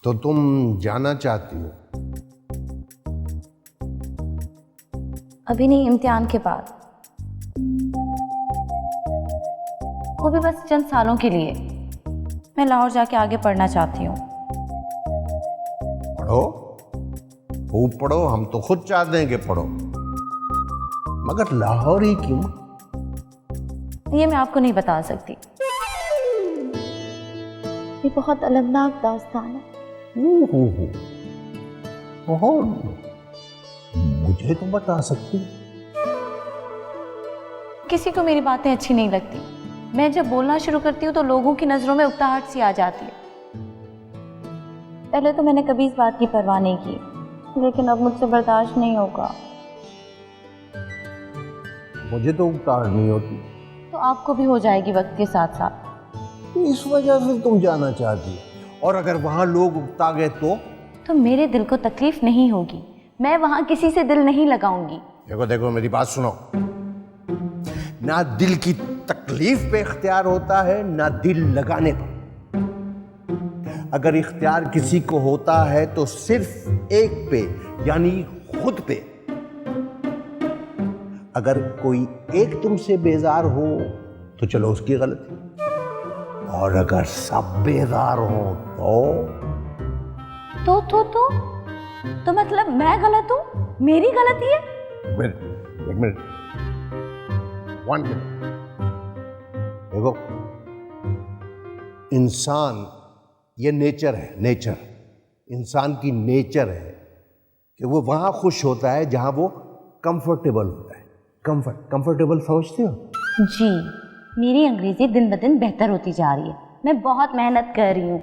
तो तुम जाना चाहती हो? अभी नहीं, इम्तिहान के बाद, वो भी बस चंद सालों के लिए। मैं लाहौर जाके आगे पढ़ना चाहती हूँ। पढ़ो, खूब पढ़ो, हम तो खुद चाहते हैं कि पढ़ो, मगर लाहौर ही क्यों? ये मैं आपको नहीं बता सकती, ये बहुत अलगनाक दास्तान है। ओहो, और मुझे तो बता सकती। किसी को मेरी बातें अच्छी नहीं लगती। मैं जब बोलना शुरू करती हूँ तो लोगों की नजरों में उकताहट सी आ जाती है। पहले तो मैंने कभी इस बात की परवाह नहीं की, लेकिन अब मुझसे बर्दाश्त नहीं होगा। मुझे तो उकताहट नहीं होती। तो आपको भी हो जाएगी वक्त के साथ साथ। तो इस वजह से तुम जाना चाहती हो, और अगर वहां लोग उकता गए तो मेरे दिल को तकलीफ नहीं होगी। मैं वहां किसी से दिल नहीं लगाऊंगी। देखो देखो, मेरी बात सुनो। ना दिल की तकलीफ पे इख्तियार होता है, ना दिल लगाने पर। अगर इख्तियार किसी को होता है तो सिर्फ एक पे, यानी खुद पे। अगर कोई एक तुमसे बेजार हो तो चलो उसकी गलती, और अगर सब बेजार हो तो मतलब मैं गलत हूं? मेरी गलती है? एक मिनट, 1 मिनट। देखो, इंसान, ये नेचर है, नेचर, इंसान की नेचर है कि वो वहां खुश होता है जहां वो कंफर्टेबल होता है। कंफर्टेबल समझते हो? जी, मेरी अंग्रेजी दिन ब दिन बेहतर होती जा रही है। मैं बहुत मेहनत कर रही हूँ।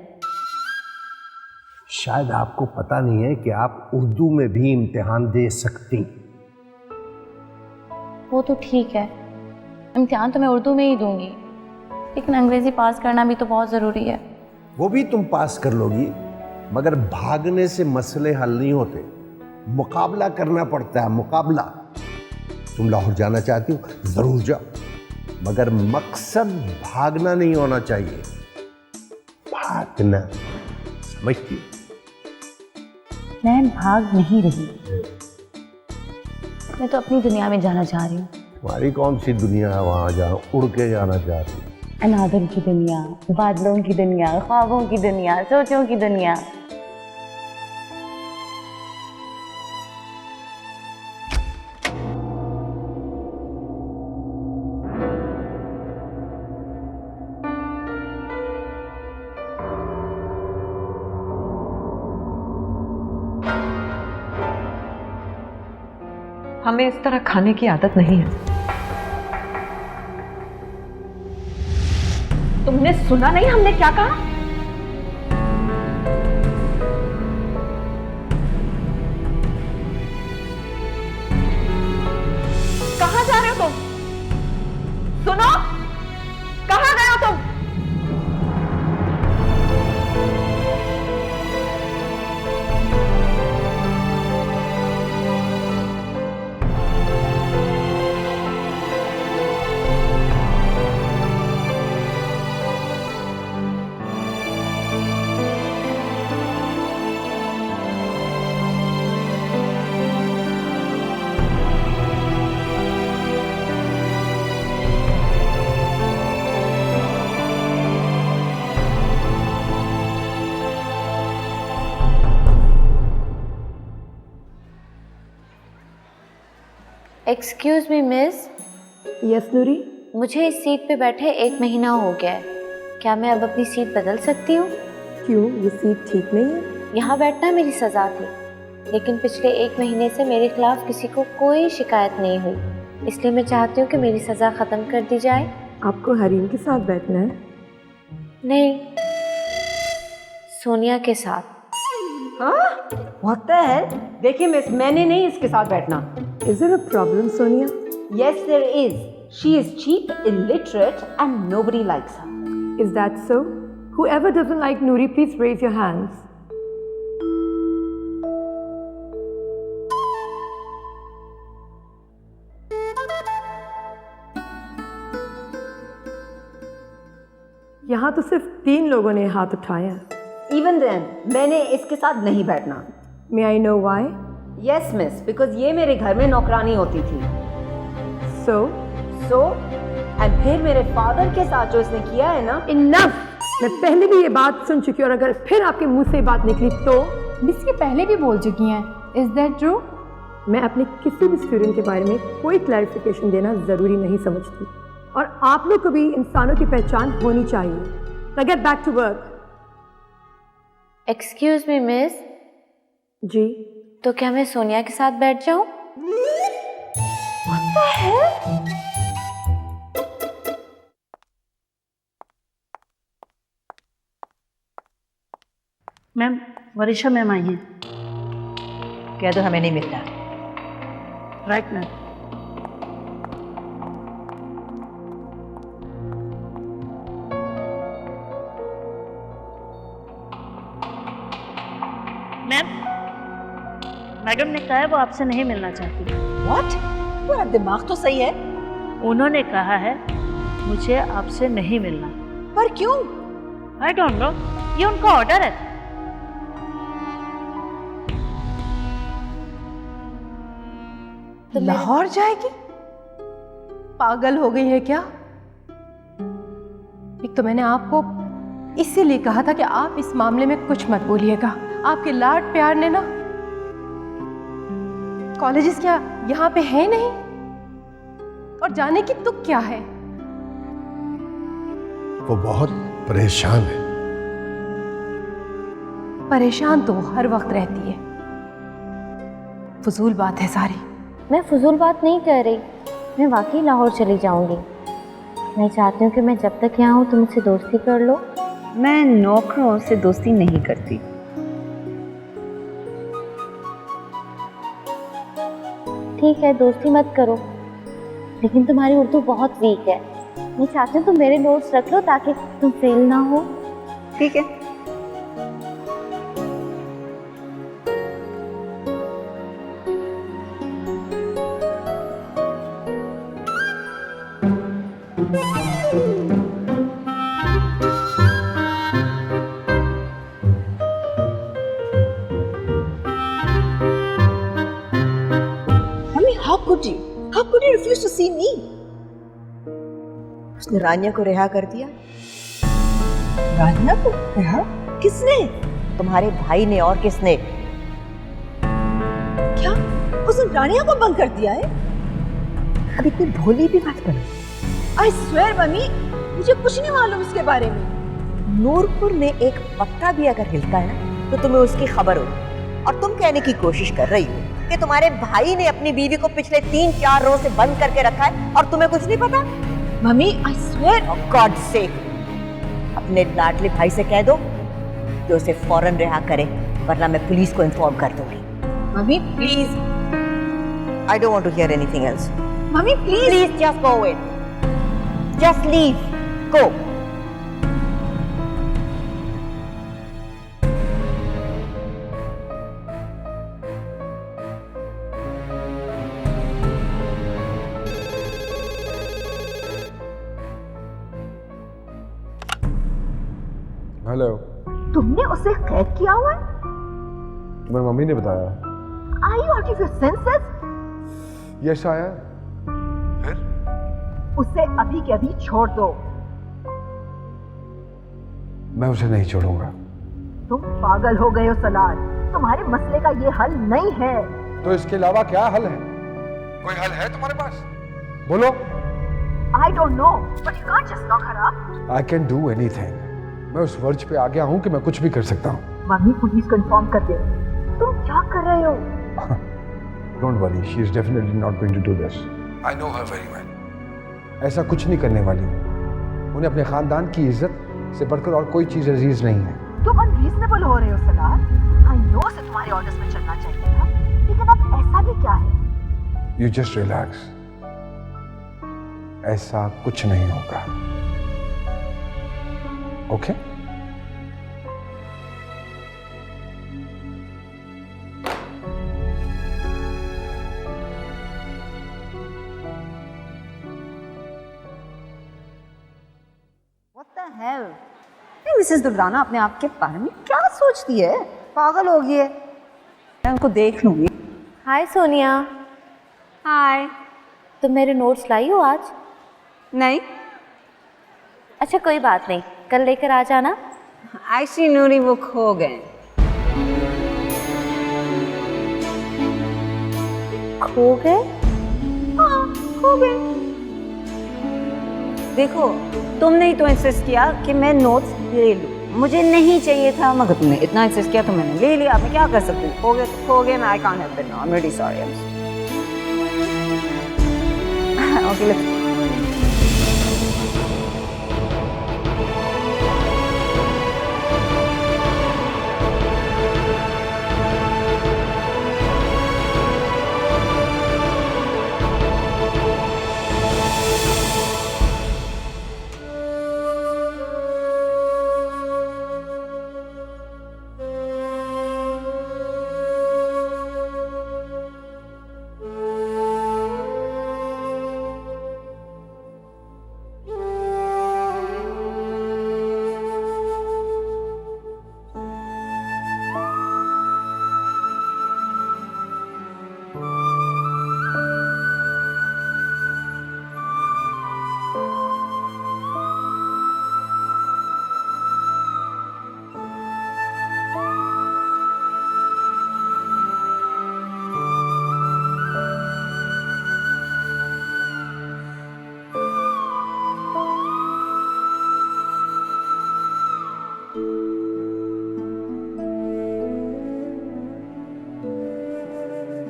शायद आपको पता नहीं है कि आप उर्दू में भी इम्तिहान दे सकती। वो तो ठीक है, इम्तिहान तो मैं उर्दू में ही दूंगी, लेकिन अंग्रेजी पास करना भी तो बहुत ज़रूरी है। वो भी तुम पास कर लोगी, मगर भागने से मसले हल नहीं होते। मुकाबला करना पड़ता है, मुकाबला। तुम लाहौर जाना चाहती हो, जरूर जाओ, मगर मकसद भागना नहीं होना चाहिए। भागना, समझती हो? मैं भाग नहीं रही, मैं तो अपनी दुनिया में जाना चाह रही हूँ। तुम्हारी कौन सी दुनिया है वहां जहाँ उड़ के जाना चाहती हो? अनादम की दुनिया, बादलों की दुनिया, ख्वाबों की दुनिया, सोचों की दुनिया। हमें इस तरह खाने की आदत नहीं है। तुमने सुना नहीं हमने क्या कहा? कहां जा रहे हो तुम? सुनो, कहां गए हो तुम? Excuse me miss. यस नूरी। मुझे इस सीट पे बैठे 1 महीना हो गया है, क्या मैं अब अपनी सीट बदल सकती हूँ? क्यों, ये सीट ठीक नहीं है? यहाँ बैठना मेरी सज़ा थी, लेकिन पिछले 1 महीने से मेरे खिलाफ किसी को कोई शिकायत नहीं हुई, इसलिए मैं चाहती हूँ कि मेरी सज़ा ख़त्म कर दी जाए। आपको हरीम के साथ बैठना है? नहीं, सोनिया के साथ। हाँ? What the hell? देखिए मिस, मैंने नहीं इसके साथ बैठना। Is there a problem, Sonia? Yes, there is. She is cheap, illiterate, and nobody likes her. Is that so? Whoever doesn't like Noori, please raise your hands. यहाँ तो सिर्फ 3 लोगों ने हाथ उठाया। इवन देन मैंने इसके साथ नहीं बैठना। May I know why? Yes miss, because ये मेरे घर में नौकरानी होती थी। So, एंड फिर मेरे फादर के साथ जो इसने किया है ना, enough! मैं पहले भी ये बात सुन चुकी हूँ और अगर फिर आपके मुंह से ये बात निकली तो मिस ये पहले भी बोल चुकी हैं। Is that true? मैं अपने किसी भी स्टूडेंट के बारे में कोई क्लैरिफिकेशन देना ज़रूरी नहीं समझती और आप लोग को भी इंसानों की पहचान होनी चाहिए। Now get back to work. Excuse me miss, जी, तो क्या मैं सोनिया के साथ बैठ जाऊं? मैम, वरिशा मैम आई हैं। कह दो हमें नहीं मिलना। Right ma'am. मैम, मैडम ने कहा है वो आपसे नहीं मिलना चाहती। व्हाट? तुम्हारा दिमाग तो सही है। उन्होंने कहा है मुझे आपसे नहीं मिलना। पर क्यों? आई डोंट नो, ये उनका ऑर्डर है। लाहौर जाएगी? पागल हो गई है क्या? एक तो मैंने आपको इसीलिए कहा था कि आप इस मामले में कुछ मत बोलिएगा। आपके लाड प्यार ने ना, कॉलेजेस क्या यहाँ पे है नहीं? और जाने की तुक क्या है? वो बहुत परेशान है। परेशान तो हर वक्त रहती है। फजूल बात है सारी। मैं फजूल बात नहीं कर रही, मैं वाकई लाहौर चली जाऊंगी। मैं चाहती हूँ कि मैं जब तक यहाँ हूँ तुम मुझसे दोस्ती कर लो। मैं नौकरों से दोस्ती नहीं करती। ठीक है, दोस्ती मत करो, लेकिन तुम्हारी उर्दू बहुत वीक है। मैं चाहती हूँ तुम मेरे नोट्स रख लो ताकि तुम फेल ना हो। ठीक है। How could you refuse to see me? उसने रानिया को रिहा कर दिया। रानिया को रिहा? किसने? तुम्हारे भाई ने। और किसने? क्या उसने रानिया को बंद कर दिया है? अब इतनी भोली भी मत बनो। I swear मम्मी, मुझे कुछ नहीं मालूम इसके बारे में। नूरपुर में एक पत्ता भी अगर हिलता है ना तो तुम्हें उसकी खबर हो, और तुम कहने की कोशिश कर रही हो कि तुम्हारे भाई ने अपनी बीवी को पिछले 3-4 रोज से बंद करके रखा है और तुम्हें कुछ नहीं पता। Mummy I swear on God sake, अपने लाडले भाई से कह दो कि उसे फौरन रिहा करे, वरना मैं पुलिस को इन्फॉर्म कर दूंगी। Mummy please, I don't want to hear anything else. Mummy please just go away, just leave, go. Hello. तुमने उसे कैद किया हुआ है? तुम्हारी मम्मी ने बताया। Are you out of your senses? यश आया। फिर? उसे अभी के अभी छोड़ दो। मैं उसे नहीं छोड़ूंगा। तुम पागल हो गए हो सलार, तुम्हारे मसले का ये हल नहीं है। तो इसके अलावा क्या हल है? कोई हल है तुम्हारे पास? बोलो। I don't know, but you can't just lock her up. I can do anything. मैं उस वर्ज पे आ गया हूँ कि मैं कुछ भी कर सकता हूँ। मम्मी पुलिस को इन्फॉर्म कर दे। तुम क्या कर रहे हो? Don't worry, she is definitely not going to do this. I know her very well. ऐसा कुछ नहीं करने वाली। उन्हें अपने खानदान की इज्जत से बढ़कर और कोई चीज अजीज नहीं है। तुम अनरीजनेबल हो रहे हो सलार। I know उसे तुम्हारे ऑर्डर्स में चलना चाहिए था, लेकिन अब ऐसा भी क्या है? You just relax. ऐसा कुछ नहीं होगा। Okay? What the hell? Hey, Mr. Mrs Durrana अपने आप के बारे में क्या सोचती है? पागल हो गई है। मैं उनको देख लूंगी। हाय सोनिया, हाय। तुम मेरे नोट्स लाई हो आज? नहीं, अच्छा कोई बात नहीं, कल लेकर आ जाना। एक्चुअली नूरी वो खो गए। खो गए? हाँ, खो गए। देखो, तुमने ही तो इंसिस्ट किया कि मैं नोट्स ले लूं। मुझे नहीं चाहिए था, मगर तुमने इतना इंसिस्ट किया तो मैंने ले लिया। मैं क्या कर सकती हूँ? हो गए तो खो गए। मैं I can't help it now. I am really sorry. Okay, let's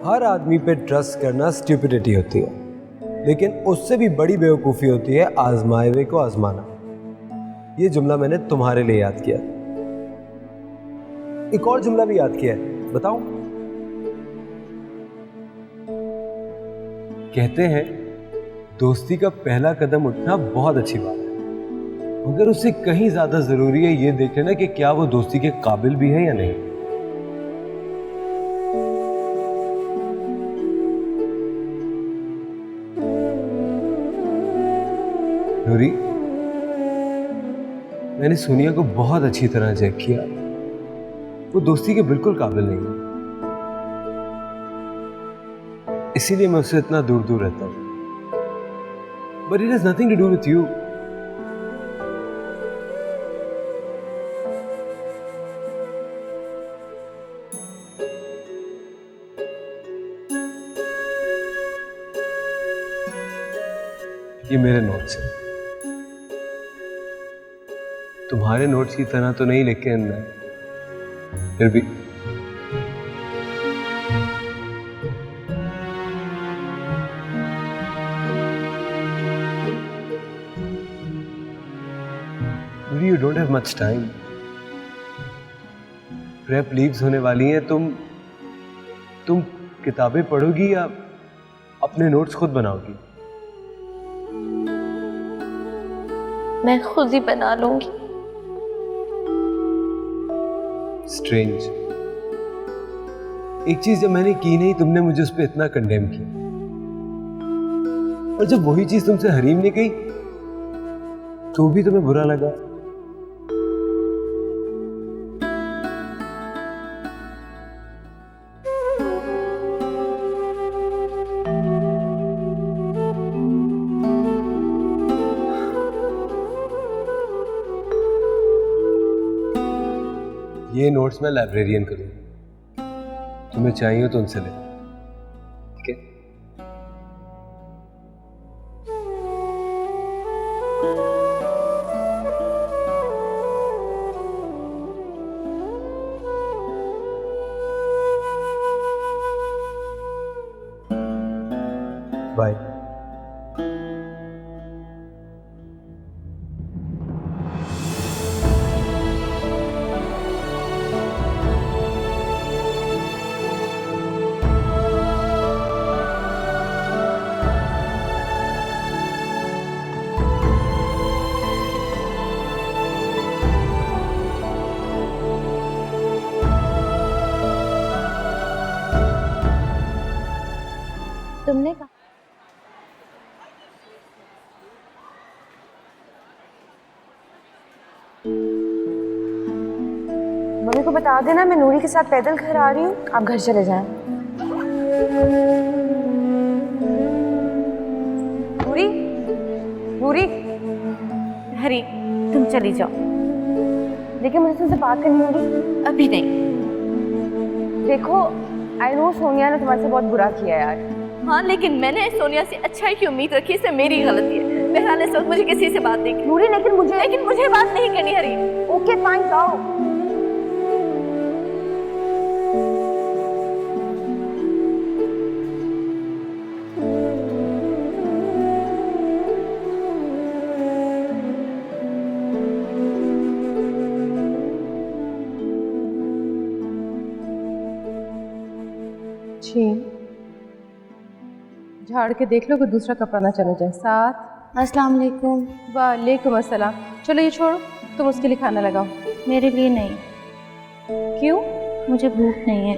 हर आदमी पे ट्रस्ट करना स्टुपिडिटी होती है, लेकिन उससे भी बड़ी बेवकूफ़ी होती है आजमाए हुए को आजमाना। ये जुमला मैंने तुम्हारे लिए याद किया। एक और जुमला भी याद किया है, बताऊं? कहते हैं दोस्ती का पहला कदम उठना बहुत अच्छी बात है, मगर उससे कहीं ज्यादा जरूरी है ये देख लेना कि क्या वो दोस्ती के काबिल भी है या नहीं। नूरी, मैंने सोनिया को बहुत अच्छी तरह चेक किया, वो दोस्ती के बिल्कुल काबिल नहीं है, इसीलिए मैं उससे इतना दूर दूर रहता हूं। But it has nothing to do with you. ये मेरे नोट्स हैं, तुम्हारे नोट्स की तरह तो नहीं, लेकिन फिर भी you don't have much time. Prep leaves होने वाली हैं, तुम किताबें पढ़ोगी या अपने नोट्स खुद बनाओगी? मैं खुद ही बना लूंगी। स्ट्रेंज, एक चीज जब मैंने की नहीं, तुमने मुझे उस पर इतना कंडेम किया, और जब वही चीज तुमसे हरीम ने कही तो भी तुम्हें बुरा लगा। ये नोट्स मैं लाइब्रेरियन को दूंगा, तुम्हें चाहिए तो उनसे ले, ठीक है? बाय। मम्मी को बता देना मैं नूरी के साथ पैदल घर आ रही हूँ, आप घर चले जाएं। नूरी, नूरी, हरी तुम चली जाओ। देखिए मुझे तुमसे बात करनी होगी। अभी नहीं। देखो आई नो सोनिया ने तुम्हारे से बहुत बुरा किया यार। हाँ लेकिन मैंने सोनिया से अच्छाई की उम्मीद रखी, इससे मेरी गलती है। बहरहाल इस वक्त मुझे किसी से बात नहीं करनी। नूरी लेकिन मुझे बात नहीं करनी हरी। ओके फाइन जाओ। झाड़ के देख लो कि दूसरा कपड़ा ना चला जाए। 7। अस्सलाम वालेकुम। वालेकुम अस्सलाम। चलो ये छोड़ो, तुम उसके लिए खाना लगाओ। मेरे लिए नहीं। क्यों? मुझे भूख नहीं है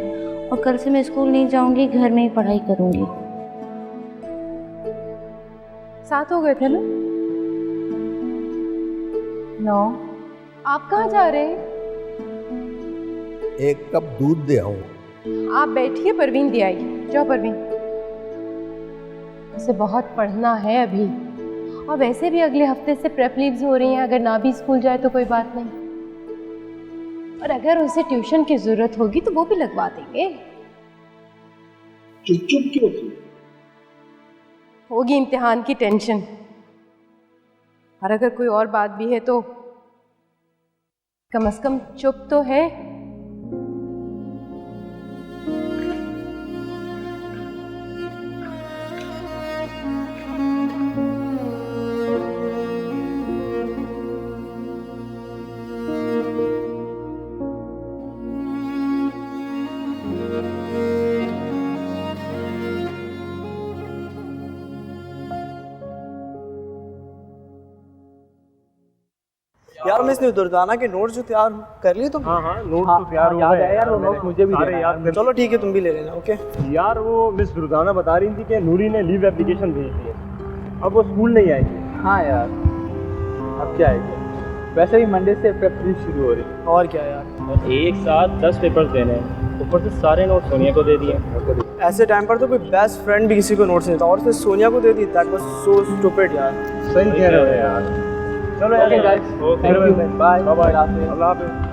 और कल से मैं स्कूल नहीं जाऊंगी, घर में ही पढ़ाई करूंगी। 7 हो गए थे ना? 9। आप कहाँ जा रहे हैं? एक कप दूध दे आऊं। आप बैठिए, परवीन दे आएगी। जाओ परवीन, उसे बहुत पढ़ना है अभी, और वैसे भी अगले हफ्ते से प्रेप लीव्स हो रही हैं। अगर ना भी स्कूल जाए तो कोई बात नहीं, और अगर उसे ट्यूशन की जरूरत होगी तो वो भी लगवा देंगे। चुप चुप क्यों थी? होगी इम्तिहान की टेंशन, और अगर कोई और बात भी है तो कम से कम चुप तो है। यार मिस दुर्दाना के नोट्स जो तैयार कर लिए तुम? हाँ नोट्स तो तैयार हो गए। याद है यार, वो नोट्स मुझे भी देना यार। चलो ठीक है, तुम भी ले लेना। ओके यार वो मिस दुर्दाना बता रही थी कि नूरी ने लीव एप्लीकेशन भेज दी है, अब वो स्कूल नहीं आएगी। हाँ यार, अब क्या है, वैसे भी मंडे से प्रेप लीव शुरू हो रही है। और क्या यार, और एक साथ 10 पेपर्स देने हैं, ऊपर से सारे नोट्स सोनिया को दे दिए। ऐसे टाइम पर तो कोई बेस्ट फ्रेंड भी किसी को नोट्स नहीं देता, और फिर सोनिया को दे दी। दैट वाज सो स्टूपिड यार। सही कह रहे हो यार। चलो okay guys, thank you, bye bye, अल्लाह हाफिज़।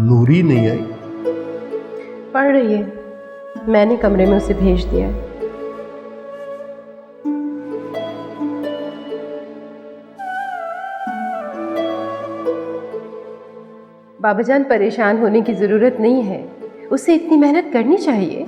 नूरी नहीं आई? पढ़ रही है, मैंने कमरे में उसे भेज दिया है। बाबाजान परेशान होने की जरूरत नहीं है, उसे इतनी मेहनत करनी चाहिए।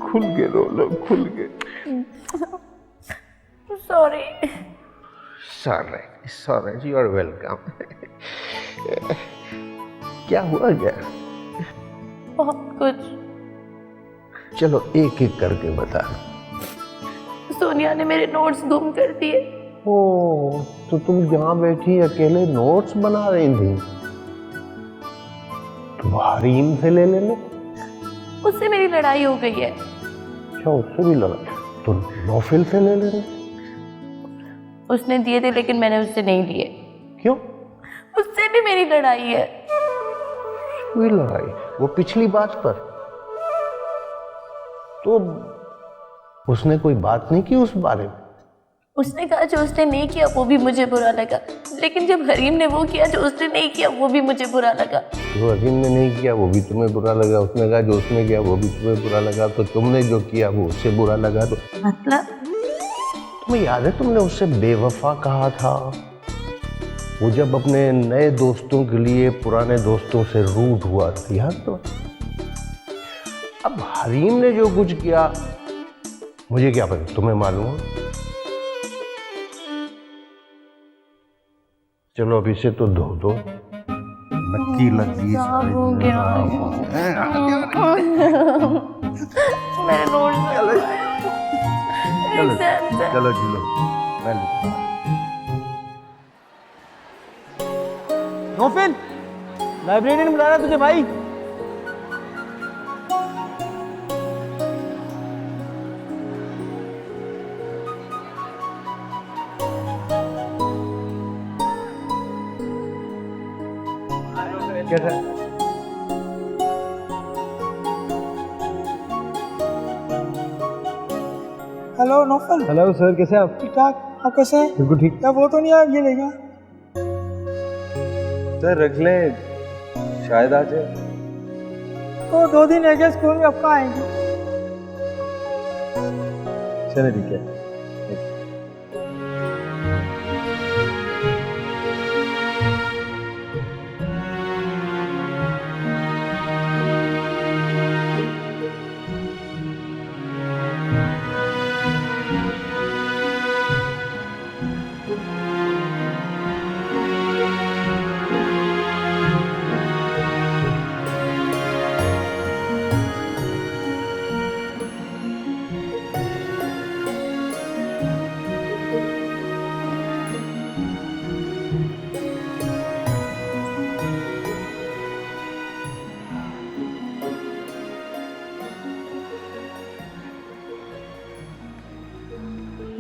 खुल के रो लो, खुल के। Sorry. Sorry, you are welcome. क्या हुआ क्या? बहुत कुछ। चलो एक एक करके बता। सोनिया ने मेरे नोट्स गुम कर दिए। ओ, तो तुम यहाँ बैठी अकेले नोट्स बना रही थी? तुम हरीम से ले लेना। उससे मेरी लड़ाई हो गई है। अच्छा, उससे भी लड़ाई? तो नौफिल से ले लेना। उसने दिए थे लेकिन मैंने उससे नहीं लिए। क्यों? उससे भी मेरी लड़ाई है। कोई लड़ाई? वो पिछली बात पर तो उसने कोई बात नहीं की उस बारे में? उसने कहा जो उसने नहीं किया वो भी मुझे बुरा लगा, लेकिन जब हरीम ने वो किया जो उसने नहीं किया वो भी मुझे बुरा लगा। जो हरीम ने नहीं किया वो भी तुम्हें बुरा लगा, उसने कहा जो उसने किया वो भी तुम्हें बुरा लगा, तो तुमने जो किया वो उससे बुरा लगा। तो मतलब तुम्हें याद है तुमने उससे बेवफा कहा था? वो जब अपने नए दोस्तों के लिए पुराने दोस्तों से रूठ हुआ था, याद? तो अब हरीम ने जो कुछ किया मुझे क्या पता, तुम्हें मालूम है? चलो अब इसे तो धो दो, नक्की लग गई। हो गया मेरे नोट। चलो चलो जी लो, मैं लिखता। नौफिल, लाइब्रेरियन बुला रहा तुझे भाई। कैसा? Hello Naufal. हेलो सर, कैसे आप? ठीक ठाक, आप कैसे हैं? बिल्कुल ठीक। क्या वो तो नहीं है, ये लेगा सर रख लें, शायद आ जाए। तो 2 दिन है स्कूल में, अब कहाँ आएंगे? चले ठीक है।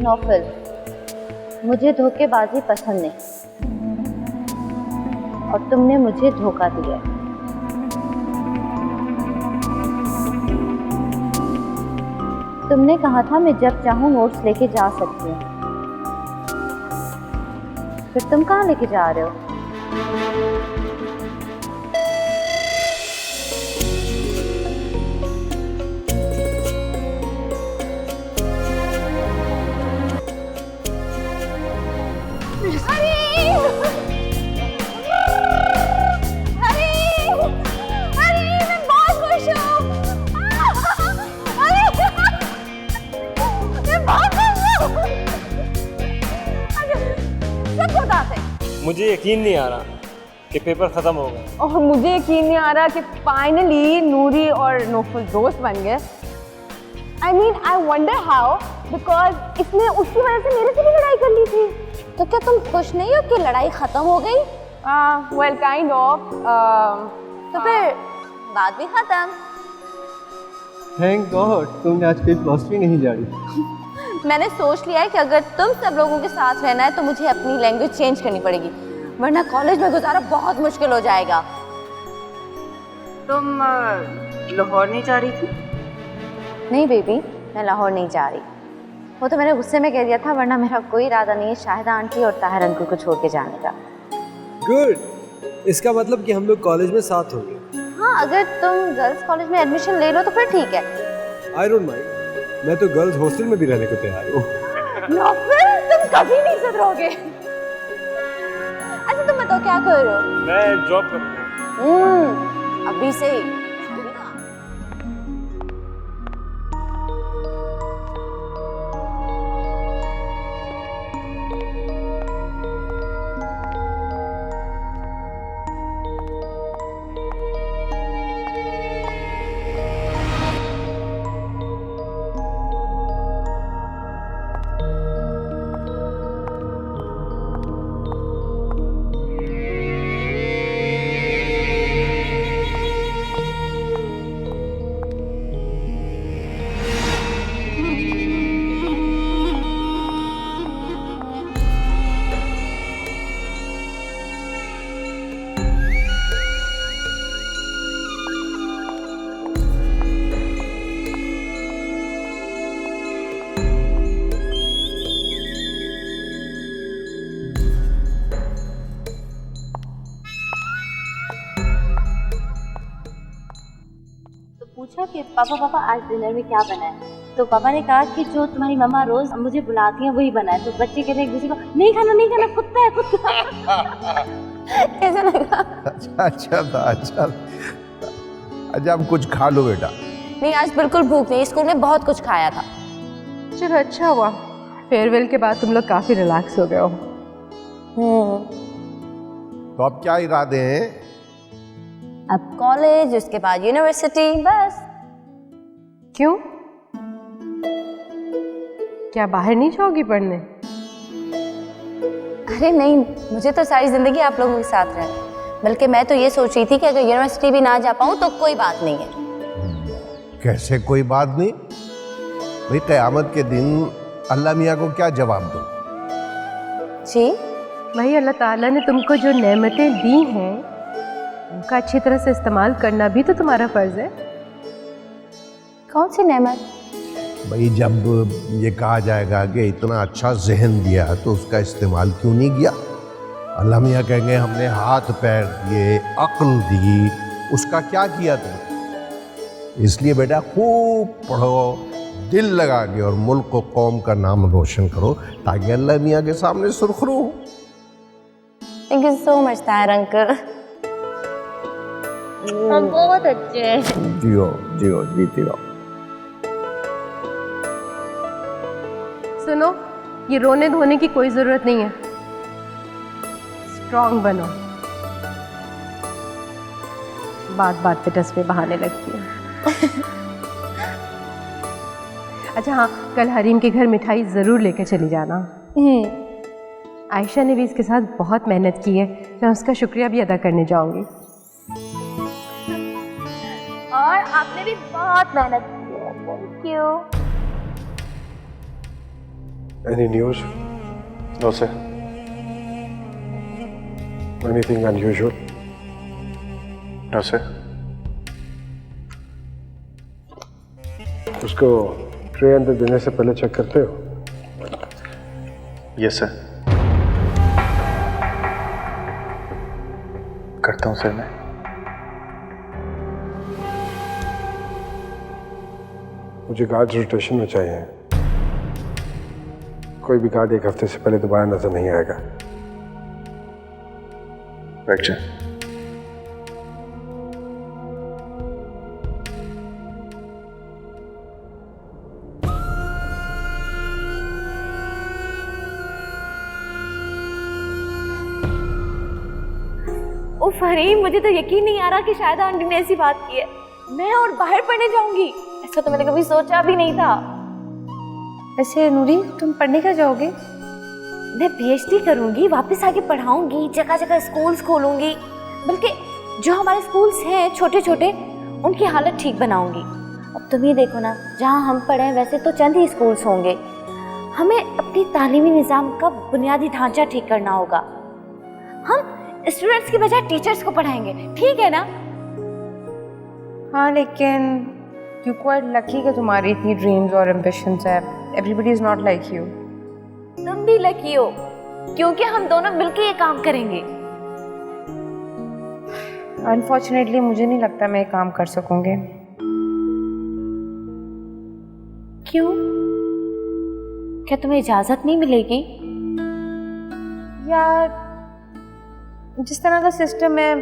नौफल, मुझे धोखेबाजी पसंद नहीं और तुमने मुझे धोखा दिया। तुमने कहा था मैं जब चाहूं नोट्स लेके जा सकती हूँ, फिर तुम कहाँ लेके जा रहे हो? मुझे यकीन नहीं आ रहा कि पेपर खत्म हो गया, और मुझे यकीन नहीं आ रहा कि फाइनली नूरी और नौफल दोस्त बन गए। I mean I wonder how, because इसने उसकी वजह से मेरे से भी लड़ाई कर ली थी। तो क्या तुम खुश नहीं हो कि लड़ाई खत्म हो गई? Well kind of. तो फिर बात भी खत्म। थैंक गॉड तुमने आज कोई फिलॉसफी नहीं जानी। मैंने सोच लिया है कि अगर तुम सब लोगों के साथ रहना है तो मुझे अपनी लैंग्वेज चेंज करनी पड़ेगी, वरना कॉलेज में गुजारा बहुत मुश्किल हो जाएगा। तुम लाहौर नहीं जा रही थी? नहीं बेबी, मैं लाहौर नहीं जा रही। वो तो मैंने गुस्से में कह दिया था, वरना मेरा कोई इरादा नहीं है शाहिदा आंटी और ताहिर अंकल को छोड़ के जाने का। गुड, इसका मतलब कि हम लोग कॉलेज में साथ होंगे। हाँ, अगर तुम गर्ल्स कॉलेज में एडमिशन ले लो तो फिर ठीक है। आई डोंट माइंड, मैं तो गर्ल्स हॉस्टल में भी रहने को तैयार हूँ। नौफल, तुम कभी नहीं सुधरोगे। अच्छा तुम बताओ क्या कर रहे हो? मैं जॉब करूँगा। अभी से ही। पूछा कि पापा आज डिनर में क्या बना है, तो पापा ने कहा कि जो तुम्हारी मम्मा रोज मुझे बुलाती हैं वही बना है। तो बच्चे कहते हैं एक दूसरे को नहीं खाना कुत्ता है कुत्ता। कैसा लगा? अच्छा था। अब कुछ खा लो बेटा। नहीं, आज बिल्कुल भूख नहीं, स्कूल में बहुत कुछ खाया था। चलो अच्छा हुआ, फेयरवेल के बाद तुम लोग काफी रिलैक्स हो गए हो। तो अब क्या इरादे हैं? अब कॉलेज, उसके बाद यूनिवर्सिटी, बस। क्यों, क्या बाहर नहीं जाओगी पढ़ने? अरे नहीं, मुझे तो सारी जिंदगी आप लोगों के साथ रहना। बल्कि मैं तो ये सोच रही थी कि अगर यूनिवर्सिटी भी ना जा पाऊँ तो कोई बात नहीं है। कैसे कोई बात नहीं भाई, क़यामत के दिन अल्लाह मियाँ को क्या जवाब दो? जी भाई, अल्लाह ताला ने तुमको जो नेमतें दी हैं उनका अच्छी तरह से इस्तेमाल करना भी तो तुम्हारा फर्ज है। कौन सी नेमत? भाई, जब ये कहा जाएगा कि इतना अच्छा जहन दिया तो उसका इस्तेमाल क्यों नहीं किया? अल्लाह मियाँ कहेंगे हमने हाथ पैर दिए, अक्ल दी, उसका क्या किया तुमने? इसलिए बेटा खूब पढ़ो, दिल लगा के, और मुल्क को कौम का नाम रोशन करो ताकि अल्लाह मियाँ के सामने सुरखरू हो। Thank you so much Tahir uncle, हम बहुत अच्छे हैं। जियो जियो, जीती रहो। सुनो, ये रोने धोने की कोई जरूरत नहीं है, स्ट्रॉन्ग बनो। बात पे टस बहाने लगती है। अच्छा हाँ, कल हरीम के घर मिठाई जरूर लेकर चली जाना। आयशा ने भी इसके साथ बहुत मेहनत की है, मैं उसका शुक्रिया भी अदा करने जाऊंगी। और आपने भी बहुत मेहनत की है। Thank you. Any news? No, sir. Anything unusual? No, sir. उसको ट्रे अंदर देने से पहले चेक करते हो? Yes sir. करता हूँ सर मैं। मुझे गार्ड रोटेशन में चाहिए। कोई भी गार्ड एक हफ्ते से पहले दोबारा नजर नहीं आएगा। Right sir. उफ हरीम, मुझे तो यकीन नहीं आ रहा कि शायद आंटी ने ऐसी बात की है। मैं और बाहर पढ़ने जाऊंगी, ऐसा तो मैंने कभी सोचा भी नहीं था। वैसे नूरी, तुम पढ़ने क्या जाओगे? मैं पीएचडी करूंगी, वापस आके पढ़ाऊंगी, जगह जगह स्कूल्स खोलूंगी, बल्कि जो हमारे स्कूल्स हैं छोटे छोटे उनकी हालत ठीक बनाऊंगी। अब तुम ही देखो ना, जहाँ हम पढ़े वैसे तो चंद ही स्कूल्स होंगे, हमें अपनी तालीमी निज़ाम का बुनियादी ढांचा ठीक करना होगा। हम स्टूडेंट्स की बजाय टीचर्स को पढ़ाएंगे, ठीक है ना? हाँ, लेकिन यू क्वाइट लकी कि तुम्हारी इतनी ड्रीम्स और एम्बिशंस है। Everybody is not like you. तुम भी लकी हो क्योंकि हम दोनों मिलकर ये काम करेंगे। अनफॉर्चुनेटली मुझे नहीं लगता मैं ये काम कर सकूंगी। क्यों? क्या तुम्हें इजाजत नहीं मिलेगी? यार, जिस तरह का सिस्टम है,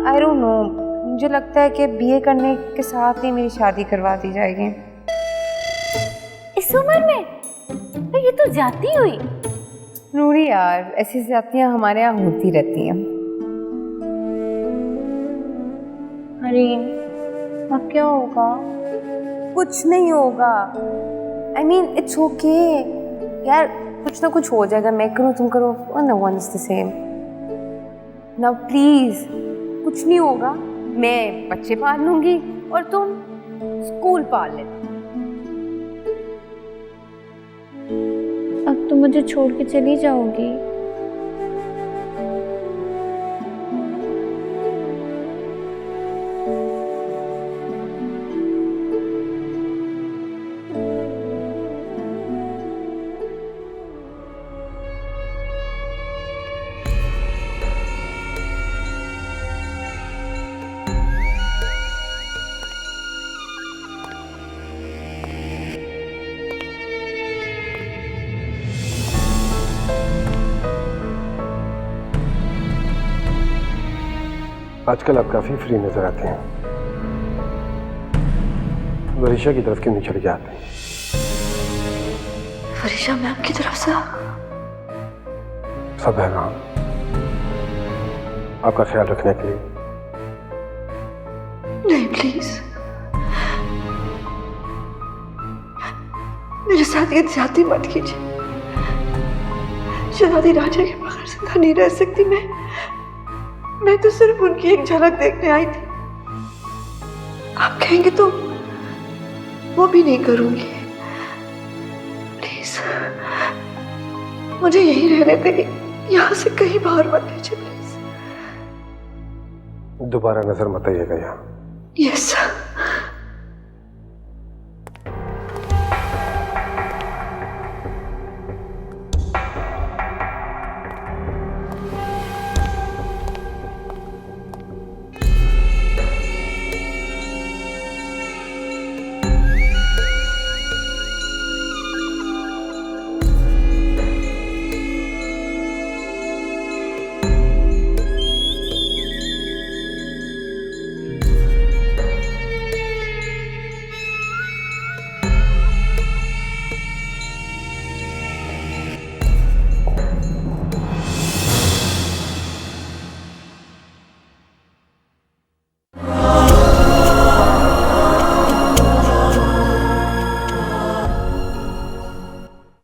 आई डोंट नो, मुझे लगता है कि बीए करने के साथ ही मेरी शादी करवा दी जाएगी। इस उम्र में? तो ये तो जाती हुई। नूरी यार, ऐसी जातियां हमारे यहाँ होती रहती हैं। हरीम, अब क्या होगा? कुछ नहीं होगा। आई मीन इट्स ओके यार, कुछ ना कुछ हो जाएगा। मैं करूँ, तुम करो, no one is the same. Now please, कुछ नहीं होगा। मैं बच्चे पाल लूंगी और तुम स्कूल पाल लेना। अब तो मुझे छोड़ के चली जाओगी। आजकल आप काफी फ्री नजर आते हैं। वरीशा की तरफ क्यों नहीं चले जाते? वरीशा मैम की तरफ से सब है वहां आपका ख्याल रखने के लिए। नहीं प्लीज, मेरे साथ ये ज्यादती मत कीजिए। शहजादी राजा के बगैर जिंदा नहीं रह सकती मैं तो सिर्फ उनकी एक झलक देखने आई थी। आप कहेंगे तो वो भी नहीं करूंगी। प्लीज मुझे यही रहने देंगे, यहाँ से कहीं बाहर मत लीजिए प्लीज। दोबारा नजर मत आइएगा यहाँ। Yes sir.